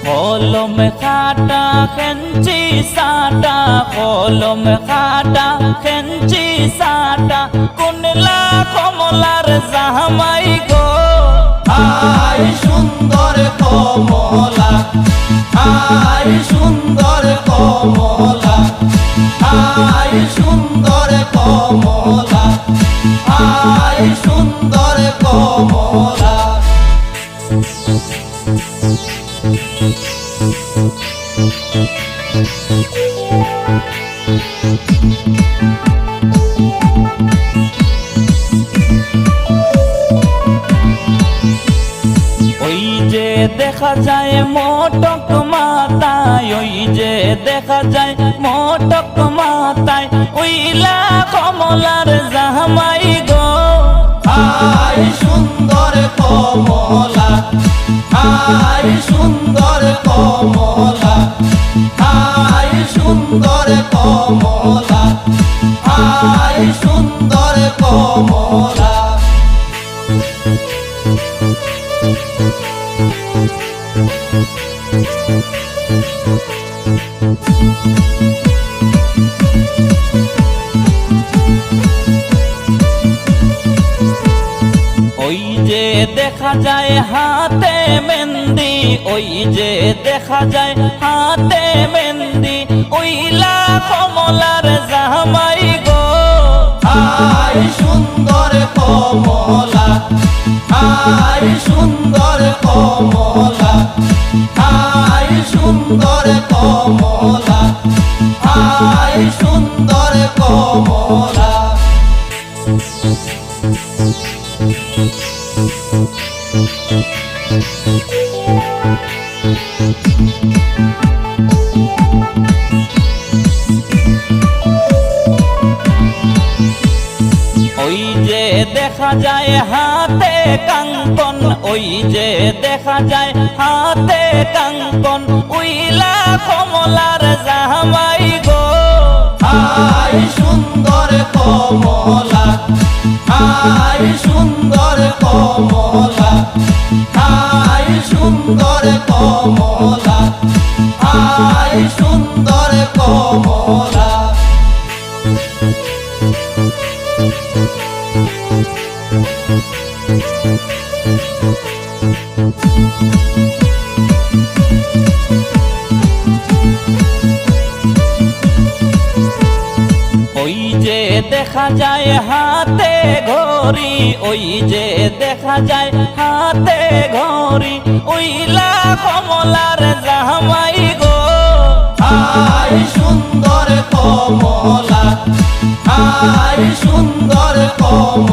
কলম খাটা খেঞ্চি সাটা, কলম খাটা খেঞ্চি সাটা, কুনলা কমলার জামাই গো। আয় সুন্দর কমলা, আয় সুন্দর কমলা, আয় সুন্দর কমলা, আয় সুন্দর কমলা। ওই যে দেখা যায় মোটক মাথায়, ওই যে দেখা যায় মোটক মাথায়, ওইলা কমলার জামাই গো। আয় সুন্দর কমলা, আয় সুন্দর কমলা, আয় সুন্দর কমলা, আয় সুন্দর কমলা। ওই যে দেখা যায় হাতে মেহেন্দি, ওই যে দেখা যায় হাতে মেহেন্দি, ওইলা কমলার জামাই গো। আয় সুন্দর কমলা, আয় সুন্দর কমলা, আয় সুন্দর কমলা, আয় সুন্দর কমলা। ওই যে দেখা যায় হাতে কাঙ্কন, ওই যে দেখা যায় হাতে কাঙ্কন, উইলা কমলার জামাই গো। আয় সুন্দর কমলা, আয় সুন্দর কমলা, আয় সুন্দর কমলা, আয় সুন্দর কমলা। ওই যে দেখা যায় হাতে ঘড়ি, ওই যে দেখা যায় হাতে ঘড়ি, ওইলা কমলার জামাই গো। আয় সুন্দর কমলা, আয় সুন্দর কমলা।